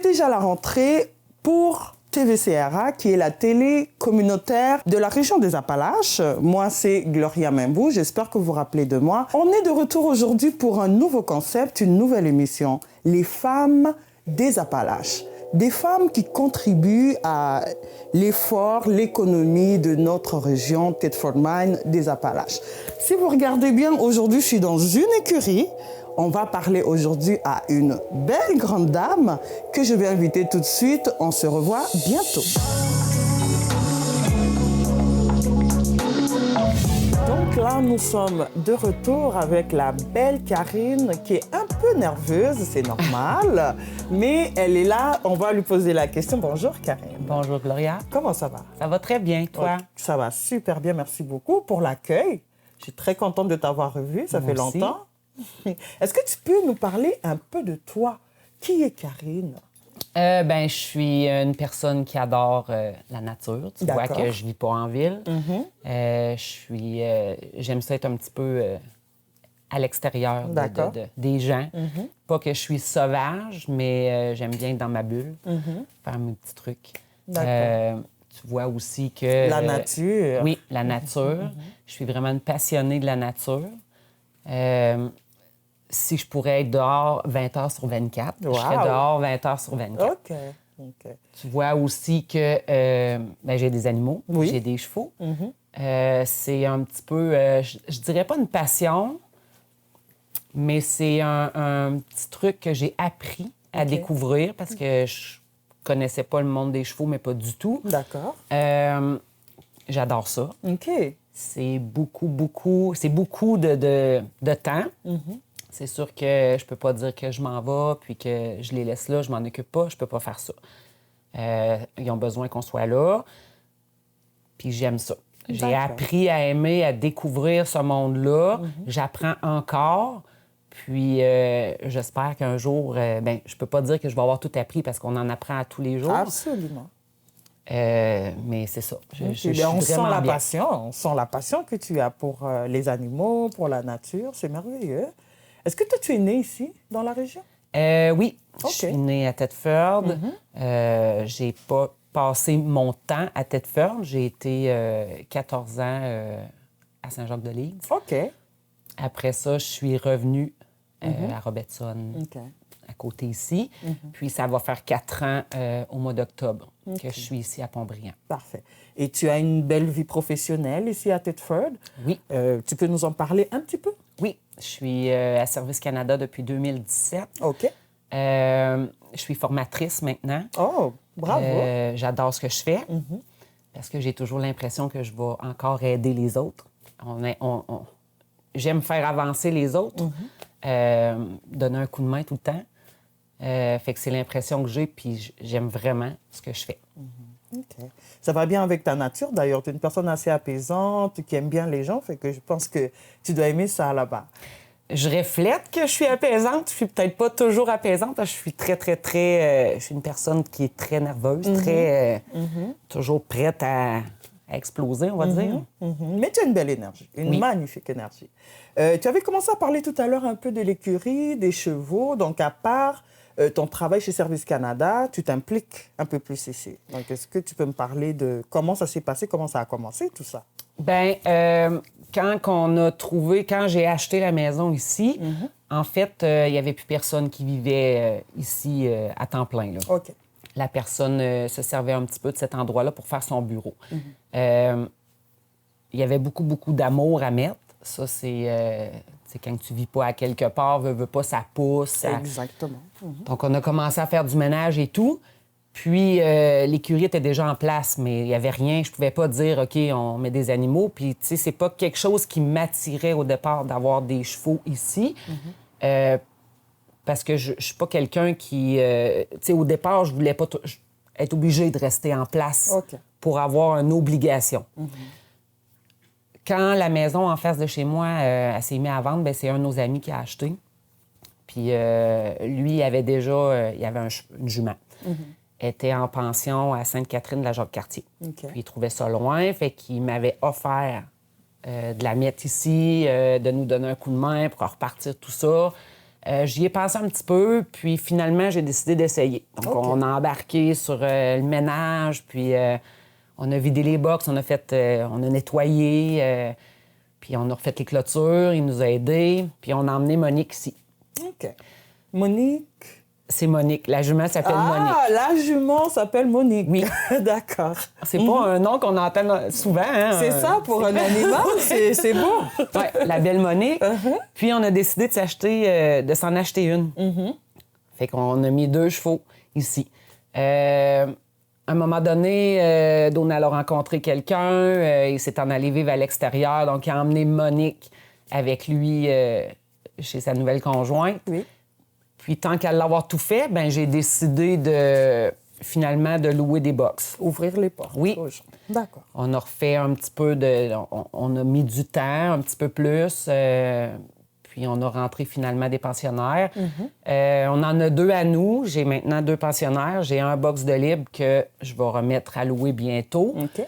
C'est déjà la rentrée pour TVCRA, qui est la télé communautaire de la région des Appalaches. Moi, c'est Gloria Membou. J'espère que vous vous rappelez de moi. On est de retour aujourd'hui pour un nouveau concept, une nouvelle émission. Les femmes des Appalaches. Des femmes qui contribuent à l'effort, l'économie de notre région, Thetford Mines, des Appalaches. Si vous regardez bien, aujourd'hui, je suis dans une écurie. On va parler aujourd'hui à une belle grande dame que je vais inviter tout de suite. On se revoit bientôt. Donc là, nous sommes de retour avec la belle Karine qui est un peu nerveuse, c'est normal, mais elle est là. On va lui poser la question. Bonjour Karine. Bonjour Gloria. Comment ça va? Ça va très bien, toi? Ça va super bien, merci beaucoup pour l'accueil. Je suis très contente de t'avoir revue, ça fait longtemps. Est-ce que tu peux nous parler un peu de toi? Qui est Karine? Je suis une personne qui adore la nature. Tu vois que je vis pas en ville. J'aime ça être un petit peu à l'extérieur des gens. Pas que je suis sauvage, mais j'aime bien être dans ma bulle, faire mes petits trucs. Tu vois aussi que... La nature. Oui, la nature. Je suis vraiment une passionnée de la nature. Si je pourrais être dehors 20 heures sur 24, je serais dehors 20 heures sur 24. OK. Tu vois aussi que j'ai des animaux, j'ai des chevaux. C'est un petit peu, je dirais pas une passion, mais c'est un petit truc que j'ai appris à découvrir parce que je connaissais pas le monde des chevaux, mais pas du tout. D'accord. J'adore ça. OK. C'est beaucoup de temps. C'est sûr que je peux pas dire que je m'en vais puis que je les laisse là, je m'en occupe pas, je peux pas faire ça. Ils ont besoin qu'on soit là, puis j'aime ça. J'ai appris à aimer, à découvrir ce monde-là. J'apprends encore, puis j'espère qu'un jour, je peux pas dire que je vais avoir tout appris parce qu'on en apprend à tous les jours. Absolument. Mais c'est ça. On sent la passion que tu as pour les animaux, pour la nature. C'est merveilleux. Est-ce que toi, tu es née ici, dans la région? Oui. Je suis née à Thetford. J'ai pas passé mon temps à Thetford. J'ai été 14 ans à Saint-Jacques-de-Leeds. OK. Après ça, je suis revenue à Robertson, à côté ici. Puis ça va faire 4 ans au mois d'octobre que je suis ici à Pont-Brillant. Parfait. Et tu as une belle vie professionnelle ici à Thetford. Oui. Tu peux nous en parler un petit peu? Oui. Je suis à Service Canada depuis 2017. OK. Je suis formatrice maintenant. Oh, bravo! J'adore ce que je fais parce que j'ai toujours l'impression que je vais encore aider les autres. J'aime faire avancer les autres, donner un coup de main tout le temps. Fait que c'est l'impression que j'ai, puis j'aime vraiment ce que je fais. OK. Ça va bien avec ta nature, d'ailleurs. Tu es une personne assez apaisante, qui aime bien les gens, fait que je pense que tu dois aimer ça là-bas. Je reflète que je suis apaisante. Je suis peut-être pas toujours apaisante. Je suis très... je suis une personne qui est très nerveuse, toujours prête à exploser, on va dire. Mais tu as une belle énergie, une magnifique énergie. Tu avais commencé à parler tout à l'heure un peu de l'écurie, des chevaux. Donc, à part ton travail chez Service Canada, tu t'impliques un peu plus ici. Donc, est-ce que tu peux me parler de comment ça s'est passé, comment ça a commencé, tout ça? Quand j'ai acheté la maison ici, en fait, il n'y avait plus personne qui vivait ici à temps plein. Là. OK. La personne se servait un petit peu de cet endroit-là pour faire son bureau. Il y avait beaucoup d'amour à mettre. Ça, c'est quand tu vis pas à quelque part, veux pas, ça pousse. Exactement. Donc, on a commencé à faire du ménage et tout. Puis, l'écurie était déjà en place, mais il n'y avait rien. Je pouvais pas dire, OK, on met des animaux. Puis, tu sais, c'est pas quelque chose qui m'attirait au départ d'avoir des chevaux ici. Parce que je suis pas quelqu'un qui... tu sais, au départ, je voulais pas être obligée de rester en place pour avoir une obligation. Quand la maison en face de chez moi, elle s'est mise à vendre, c'est un de nos amis qui a acheté. Puis, lui, il avait déjà... il avait une jument. Était en pension à Sainte-Catherine de la Jacques-Cartier. Puis il trouvait ça loin, fait qu'il m'avait offert de la mettre ici, de nous donner un coup de main pour repartir tout ça. J'y ai pensé un petit peu, puis finalement, j'ai décidé d'essayer. Donc, OK. on a embarqué sur le ménage, puis on a vidé les box, on a nettoyé, puis on a refait les clôtures, il nous a aidés, puis on a emmené Monique ici. OK. Monique? C'est Monique. La jument s'appelle Monique. Ah, la jument s'appelle Monique. Oui. D'accord. C'est pas un nom qu'on entend souvent. Hein? C'est ça, pour un animal, c'est beau. Oui, la belle Monique. Puis on a décidé de s'en acheter une. Fait qu'on a mis 2 chevaux ici. À un moment donné, Donald a rencontré quelqu'un, il s'est en allé vivre à l'extérieur, donc il a emmené Monique avec lui chez sa nouvelle conjointe. Oui. Puis tant qu'à l'avoir tout fait, ben j'ai décidé finalement de louer des box. Ouvrir les portes. Oui. aux gens. D'accord. On a refait un petit peu on a mis du temps, un petit peu plus, puis on a rentré finalement des pensionnaires. On en a 2 à nous. J'ai maintenant 2 pensionnaires. J'ai un box de libre que je vais remettre à louer bientôt. OK.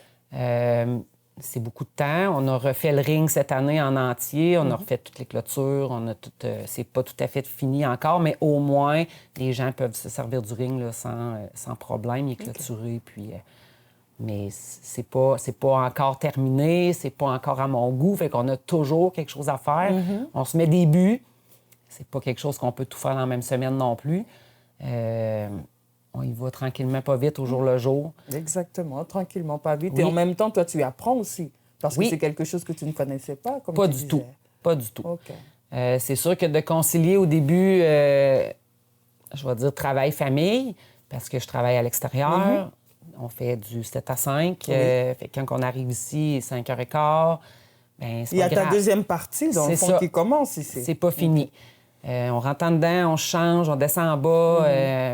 C'est beaucoup de temps. On a refait le ring cette année en entier. On a refait toutes les clôtures. On a tout. C'est pas tout à fait fini encore, mais au moins, les gens peuvent se servir du ring là, sans problème. Il est clôturé, puis... mais c'est pas encore terminé, c'est pas encore à mon goût, fait qu'on a toujours quelque chose à faire. On se met des buts. C'est pas quelque chose qu'on peut tout faire dans la même semaine non plus. On y va tranquillement, pas vite, au jour le jour. Exactement, tranquillement, pas vite. Oui. Et en même temps, toi, tu apprends aussi. Parce que Oui. c'est quelque chose que tu ne connaissais pas, comme Pas tu du disais. tout. Pas du tout. OK. C'est sûr que de concilier au début, je vais dire travail-famille, parce que je travaille à l'extérieur. On fait du 7 à 5. Fait que quand on arrive ici, 5h15, ben c'est Il y pas a grave. ta deuxième partie, dans le C'est fond, ça. qui commence ici. C'est pas fini. On rentre en dedans, on change, on descend en bas,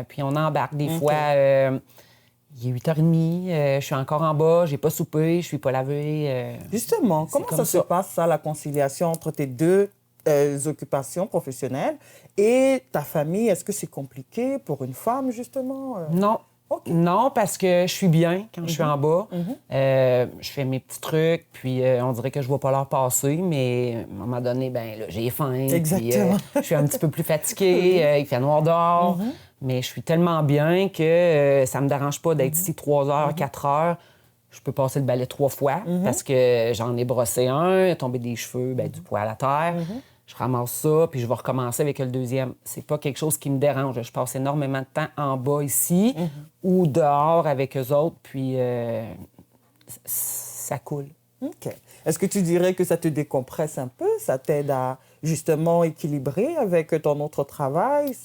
puis on embarque. Des fois, il est 8h30, je suis encore en bas, j'ai pas soupé, je suis pas lavé. Justement, c'est comment comme ça se passe, ça, la conciliation entre tes 2 occupations professionnelles et ta famille? Est-ce que c'est compliqué pour une femme, justement? Non. OK. Non, parce que je suis bien quand je suis en bas. Je fais mes petits trucs, puis on dirait que je vois pas l'heure passer, mais à un moment donné, ben là, j'ai faim. Exactement. Puis, je suis un petit peu plus fatiguée, il fait noir dehors, mais je suis tellement bien que ça me dérange pas d'être ici 3 heures, 4 heures. Je peux passer le balai 3 fois parce que j'en ai brossé un, tombé des cheveux, ben, du poil à terre. Je ramasse ça, puis je vais recommencer avec le deuxième. C'est pas quelque chose qui me dérange. Je passe énormément de temps en bas ici ou dehors avec eux autres, puis ça coule. OK. Est-ce que tu dirais que ça te décompresse un peu? Ça t'aide à, justement, équilibrer avec ton autre travail?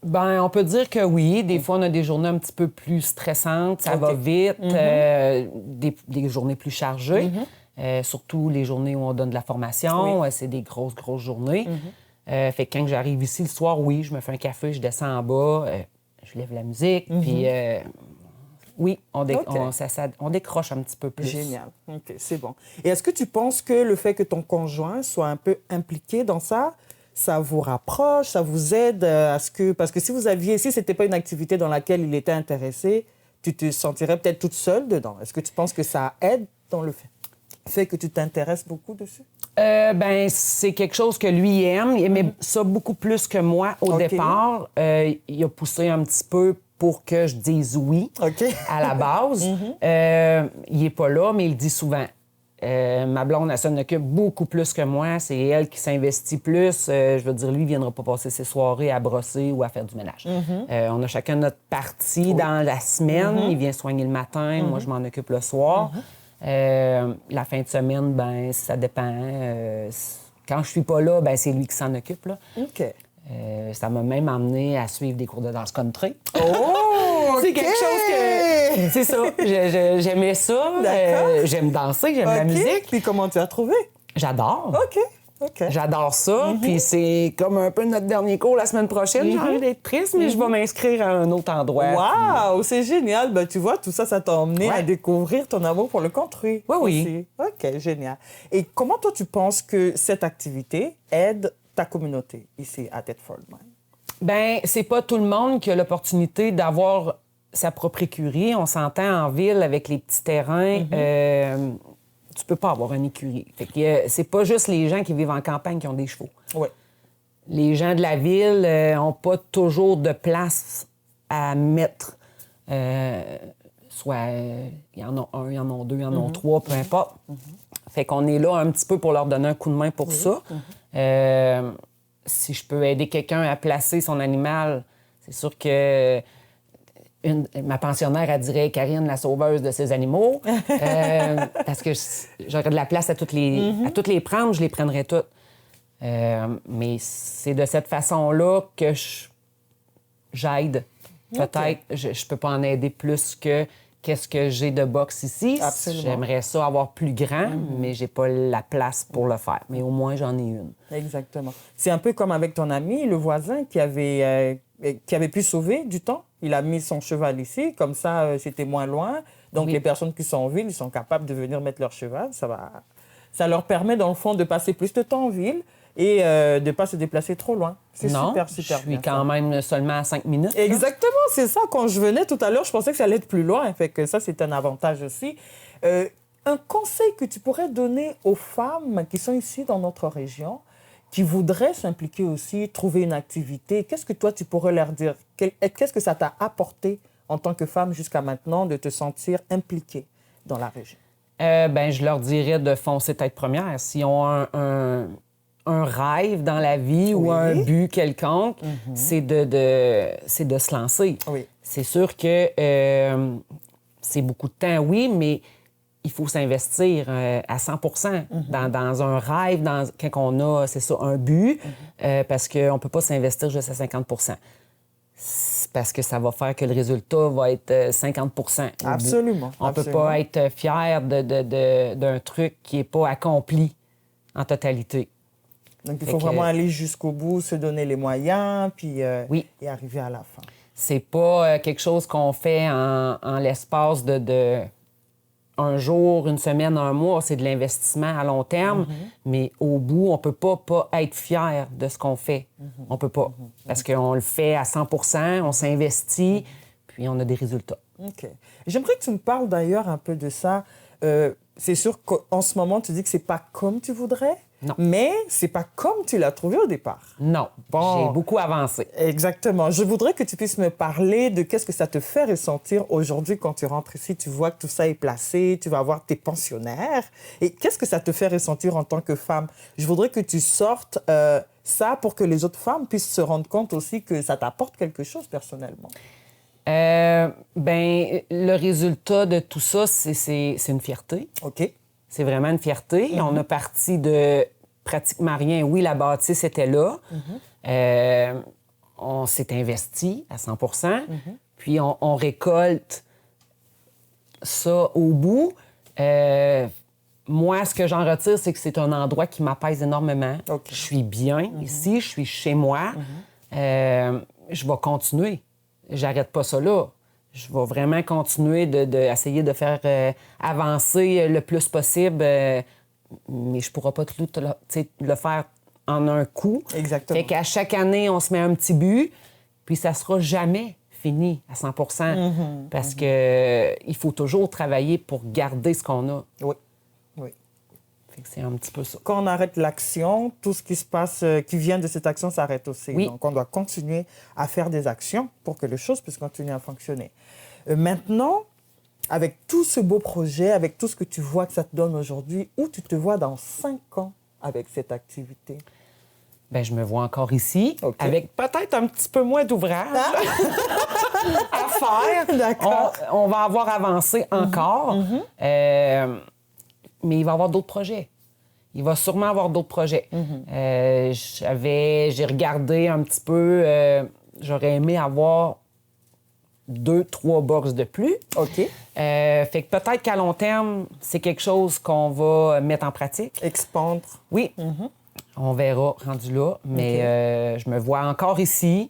Ben, on peut dire que oui. Des fois, on a des journées un petit peu plus stressantes, ça va vite, des journées plus chargées. Surtout les journées où on donne de la formation, c'est des grosses journées. Fait que quand j'arrive ici le soir, oui, je me fais un café, je descends en bas, je lève la musique, puis oui, on décroche un petit peu plus. Génial. OK, c'est bon. Et est-ce que tu penses que le fait que ton conjoint soit un peu impliqué dans ça, ça vous rapproche, ça vous aide à ce que... Parce que si c'était pas une activité dans laquelle il était intéressé, tu te sentirais peut-être toute seule dedans. Est-ce que tu penses que ça aide dans le fait que tu t'intéresses beaucoup dessus? Ben, c'est quelque chose que lui aime. Il aimait ça beaucoup plus que moi au départ. Il a poussé un petit peu pour que je dise oui à la base. Il n'est pas là, mais il dit souvent. Ma blonde, elle s'en occupe beaucoup plus que moi. C'est elle qui s'investit plus. Je veux dire, lui, il ne viendra pas passer ses soirées à brosser ou à faire du ménage. On a chacun notre partie dans la semaine. Il vient soigner le matin. Moi, je m'en occupe le soir. La fin de semaine, ben ça dépend. Quand je suis pas là, ben c'est lui qui s'en occupe. Là. OK. Ça m'a même amené à suivre des cours de danse country. Oh! C'est quelque chose que... C'est ça. J'aimais ça. J'aime danser, j'aime la musique. Puis comment tu as trouvé? J'adore. OK. J'adore ça. Puis c'est comme un peu notre dernier cours la semaine prochaine. J'ai envie d'être triste, mais je vais m'inscrire à un autre endroit. Wow! C'est génial. Ben, tu vois, tout ça, ça t'a emmené à découvrir ton amour pour le country. Oui. OK, génial. Et comment toi, tu penses que cette activité aide ta communauté ici à Thetford Mines? Bien, c'est pas tout le monde qui a l'opportunité d'avoir sa propre écurie. On s'entend en ville avec les petits terrains. Tu peux pas avoir une écurie. Fait que c'est pas juste les gens qui vivent en campagne qui ont des chevaux. Oui. les gens de la ville n'ont pas toujours de place à mettre. Soit il y en a un, il y en a deux, il y en a trois, peu importe. Fait qu'on est là un petit peu pour leur donner un coup de main pour ça. Si je peux aider quelqu'un à placer son animal, c'est sûr que ma pensionnaire, elle dirait Karine, la sauveuse de ses animaux. Parce que j'aurais de la place à toutes les prendre, je les prendrais toutes. Mais c'est de cette façon-là que j'aide. Peut-être, je peux pas en aider plus que qu'est-ce que j'ai de box ici. Absolument. J'aimerais ça avoir plus grand, mais j'ai pas la place pour le faire. Mais au moins, j'en ai une. Exactement. C'est un peu comme avec ton ami, le voisin qui avait pu sauver du temps. Il a mis son cheval ici, comme ça, c'était moins loin. Donc, les personnes qui sont en ville, ils sont capables de venir mettre leur cheval. Ça leur permet, dans le fond, de passer plus de temps en ville et de ne pas se déplacer trop loin. C'est super je bien. suis quand même seulement à 5 minutes. Exactement, c'est ça. Quand je venais tout à l'heure, je pensais que ça allait être plus loin. Fait que ça, c'est un avantage aussi. Un conseil que tu pourrais donner aux femmes qui sont ici dans notre région, qui voudraient s'impliquer aussi, trouver une activité, qu'est-ce que toi, tu pourrais leur dire? Qu'est-ce que ça t'a apporté en tant que femme jusqu'à maintenant de te sentir impliquée dans la région? Je leur dirais de foncer tête première. S'ils ont un rêve dans la vie ou un but quelconque, c'est de se lancer. Oui. C'est sûr que c'est beaucoup de temps, oui, mais il faut s'investir à 100 dans un rêve, quand on a, c'est ça, un but, parce qu'on ne peut pas s'investir juste à 50 parce que ça va faire que le résultat va être 50 Absolument. On ne peut pas être fier d'un truc qui n'est pas accompli en totalité. Donc, il faut vraiment aller jusqu'au bout, se donner les moyens, puis et arriver à la fin. C'est pas quelque chose qu'on fait en l'espace de un jour, une semaine, un mois. C'est de l'investissement à long terme, mais au bout, on peut pas être fier de ce qu'on fait. On peut pas, parce qu'on le fait à 100 on s'investit, puis on a des résultats. OK. J'aimerais que tu me parles d'ailleurs un peu de ça. C'est sûr qu'en ce moment, tu dis que c'est pas comme tu voudrais, mais c'est pas comme tu l'as trouvé au départ. Non. J'ai beaucoup avancé. Exactement. Je voudrais que tu puisses me parler de qu'est-ce que ça te fait ressentir aujourd'hui quand tu rentres ici, tu vois que tout ça est placé, tu vas voir tes pensionnaires. Et qu'est-ce que ça te fait ressentir en tant que femme? Je voudrais que tu sortes ça pour que les autres femmes puissent se rendre compte aussi que ça t'apporte quelque chose personnellement. Le résultat de tout ça, c'est une fierté. OK. C'est vraiment une fierté. On a parti de pratiquement rien. Oui, la bâtisse était là. On s'est investi à 100 puis on récolte ça au bout. Moi, ce que j'en retire, c'est que c'est un endroit qui m'apaise énormément. Okay. Je suis bien ici, je suis chez moi. Je vais continuer. J'arrête pas ça là. Je vais vraiment continuer essayer de faire avancer le plus possible, mais je ne pourrai pas tout le faire en un coup. Exactement. Fait qu'à chaque année, on se met un petit but, puis ça sera jamais fini à 100 parce que il faut toujours travailler pour garder ce qu'on a. Oui. Fait que c'est un petit peu ça. Quand on arrête l'action, tout ce qui se passe, qui vient de cette action s'arrête aussi. Oui. Donc, on doit continuer à faire des actions pour que les choses puissent continuer à fonctionner. Maintenant, avec tout ce beau projet, avec tout ce que tu vois que ça te donne aujourd'hui, où tu te vois dans 5 ans avec cette activité? Je me vois encore ici, avec peut-être un petit peu moins d'ouvrage à faire. D'accord. On va avoir avancé encore. Mais il va y avoir d'autres projets. Il va sûrement avoir d'autres projets. J'ai regardé un petit peu, j'aurais aimé avoir 2-3 box de plus. OK. Fait que peut-être qu'à long terme, c'est quelque chose qu'on va mettre en pratique. Expandre. Oui. On verra rendu là, mais je me vois encore ici.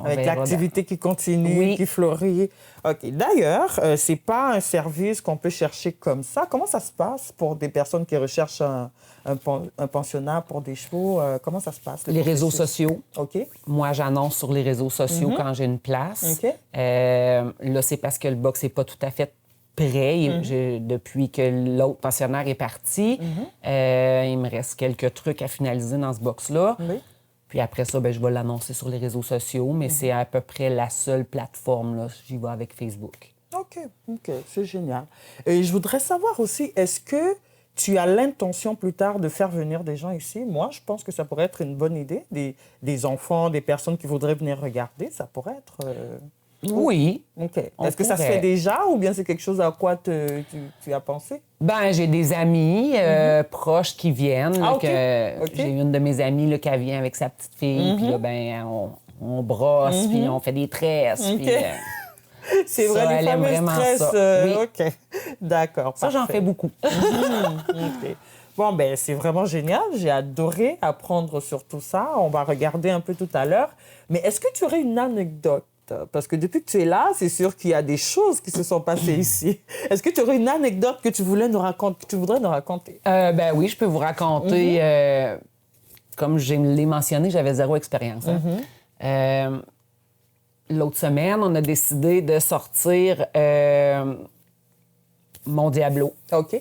Avec l'activité qui continue, qui fleurit. OK. D'ailleurs, c'est pas un service qu'on peut chercher comme ça. Comment ça se passe pour des personnes qui recherchent un pensionnat pour des chevaux? Comment ça se passe? Les réseaux sociaux. OK. Moi, j'annonce sur les réseaux sociaux quand j'ai une place. OK. Là, c'est parce que le box n'est pas tout à fait prêt. Depuis que l'autre pensionnaire est parti, il me reste quelques trucs à finaliser dans ce box-là. Oui. Puis après ça, je vais l'annoncer sur les réseaux sociaux, mais c'est à peu près la seule plateforme. Là. J'y vais avec Facebook. OK, c'est génial. Et je voudrais savoir aussi, est-ce que tu as l'intention plus tard de faire venir des gens ici? Moi, je pense que ça pourrait être une bonne idée. Des enfants, des personnes qui voudraient venir regarder, ça pourrait être... Oui. OK. Est-ce que ça se fait déjà ou bien c'est quelque chose à quoi tu as pensé? J'ai des amis proches qui viennent. Là, OK. J'ai une de mes amies là, qui vient avec sa petite fille. Puis là, on brosse, puis on fait des tresses. OK. Puis, c'est ça, vrai, les elle aime fameux vraiment stress. ça. Oui. OK. D'accord. Ça, j'en fais beaucoup. OK. Bon, c'est vraiment génial. J'ai adoré apprendre sur tout ça. On va regarder un peu tout à l'heure. Mais est-ce que tu aurais une anecdote? Parce que depuis que tu es là, c'est sûr qu'il y a des choses qui se sont passées ici. Est-ce que tu aurais une anecdote que tu voudrais nous raconter? Oui, je peux vous raconter. Comme je l'ai mentionné, j'avais 0 expérience. Hein. L'autre semaine, on a décidé de sortir mon Diablo. OK.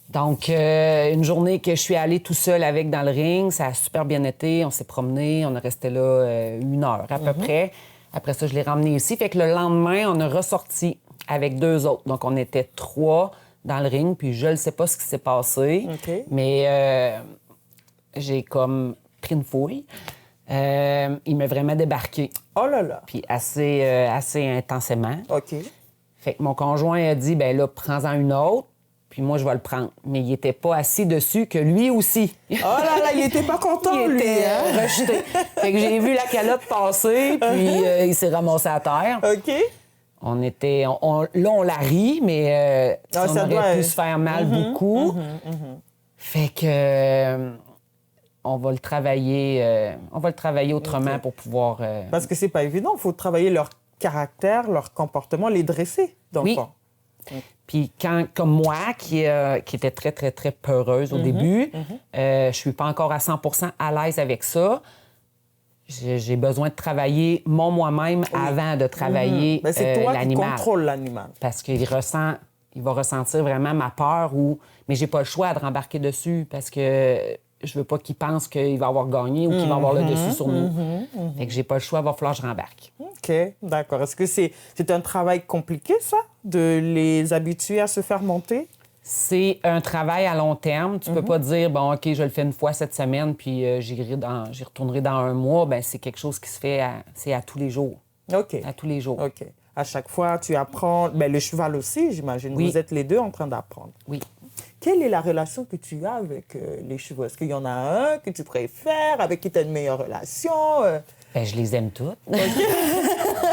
Donc, une journée que je suis allée tout seul avec dans le ring, ça a super bien été. On s'est promené, on est resté là 1 heure à peu près. Après ça, je l'ai ramené ici. Fait que le lendemain, on a ressorti avec 2 autres. Donc, on était 3 dans le ring, puis je ne sais pas ce qui s'est passé. OK. Mais j'ai comme pris une fouille. Il m'a vraiment débarqué. Oh là là. Puis assez intensément. OK. Fait que mon conjoint a dit, prends-en une autre. Puis moi, je vais le prendre. Mais il n'était pas assis dessus que lui aussi. Oh là là, il n'était pas content, Il lui. était rejeté. Fait que j'ai vu la calotte passer, puis il s'est ramassé à terre. OK. On était... là, on la rit, mais Ah, on ça aurait doit pu être. se faire mal beaucoup. Fait que... on va le travailler autrement pour pouvoir... Parce que c'est pas évident. Il faut travailler leur caractère, leur comportement, les dresser d'enfants. Puis comme moi, qui était très, très, très peureuse au début, je suis pas encore à 100% à l'aise avec ça. J'ai besoin de travailler moi-même avant de travailler Mais c'est toi l'animal. qui contrôles l'animal. Parce qu'il va ressentir vraiment ma peur mais j'ai pas le choix de rembarquer dessus parce que je veux pas qu'il pense qu'il va avoir gagné ou qu'il va avoir le dessus sur nous. Fait que j'ai pas le choix, il va falloir que je rembarque. OK, d'accord. Est-ce que c'est un travail compliqué, ça, de les habituer à se faire monter? C'est un travail à long terme. Tu peux pas dire, OK, je le fais une fois cette semaine, puis j'y retournerai dans 1 mois. C'est quelque chose qui se fait à tous les jours. OK. À tous les jours. OK. À chaque fois, tu apprends... le cheval aussi, j'imagine. Oui. Vous êtes les deux en train d'apprendre. Oui. Quelle est la relation que tu as avec les chevaux? Est-ce qu'il y en a un que tu préfères, avec qui tu as une meilleure relation? Je les aime toutes.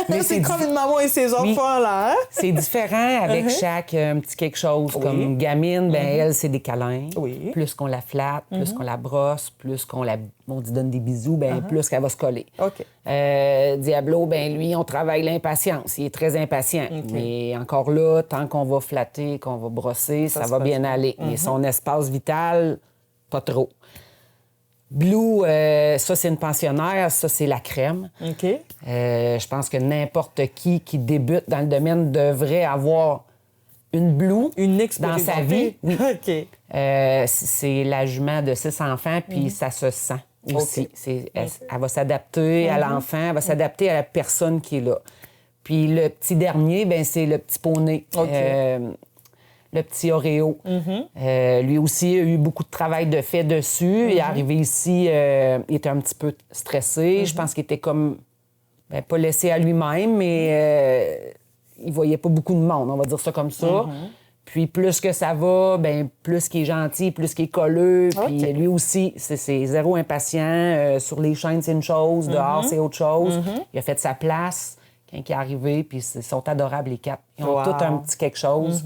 Mais c'est comme une maman et ses enfants, là, hein? C'est différent avec chaque petit quelque chose. Comme Gamine, elle, c'est des câlins. Oui. Plus qu'on la flatte, plus qu'on la brosse, plus on lui donne des bisous, plus qu'elle va se coller. OK. Diablo, lui, on travaille l'impatience. Il est très impatient. Mais encore là, tant qu'on va flatter, qu'on va brosser, ça va bien aller. Mais son espace vital, pas trop. Blue, ça, c'est une pensionnaire. Ça, c'est la crème. OK. Je pense que n'importe qui débute dans le domaine devrait avoir une Blue Une dans expérimentée. sa vie. Oui. OK. C'est la jument de 6 enfants, puis ça se sent aussi. Elle va s'adapter à l'enfant, elle va s'adapter à la personne qui est là. Puis le petit dernier, c'est le petit poney. OK. Le petit Oreo. Lui aussi a eu beaucoup de travail de fait dessus. Il est arrivé ici, il était un petit peu stressé. Je pense qu'il était comme, pas laissé à lui-même, mais il voyait pas beaucoup de monde, on va dire ça comme ça. Puis plus que ça va, plus qu'il est gentil, plus qu'il est colleux. Puis lui aussi, c'est 0 impatient. Sur les chaînes, c'est une chose. Dehors, c'est autre chose. Il a fait sa place quand il est arrivé. Puis ils sont adorables, les 4. Ils ont tous un petit quelque chose.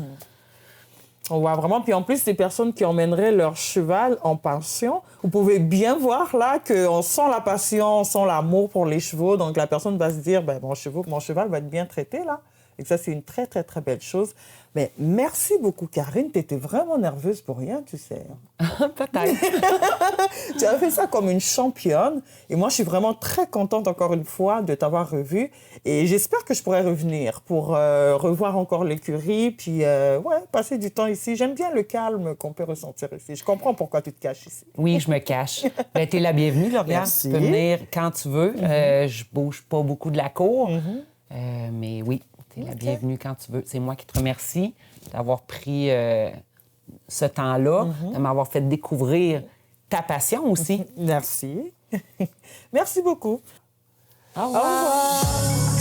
On voit vraiment. Puis en plus, ces personnes qui emmèneraient leur cheval en pension, vous pouvez bien voir là qu'on sent la passion, on sent l'amour pour les chevaux. Donc la personne va se dire, mon cheval va être bien traité là. Et ça, c'est une très, très, très belle chose. Mais merci beaucoup, Karine. Tu étais vraiment nerveuse pour rien, tu sais. Peut-être. Tu as fait ça comme une championne. Et moi, je suis vraiment très contente, encore une fois, de t'avoir revue. Et j'espère que je pourrai revenir pour revoir encore l'écurie, puis passer du temps ici. J'aime bien le calme qu'on peut ressentir ici. Je comprends pourquoi tu te caches ici. Oui, je me cache. Ben, t'es la bienvenue, Lauriane. Merci. Tu peux venir quand tu veux. Je bouge pas beaucoup de la cour. Mais oui, t'es la bienvenue quand tu veux. C'est moi qui te remercie d'avoir pris ce temps-là, de m'avoir fait découvrir ta passion aussi. Merci. Merci beaucoup. Au revoir. Au revoir.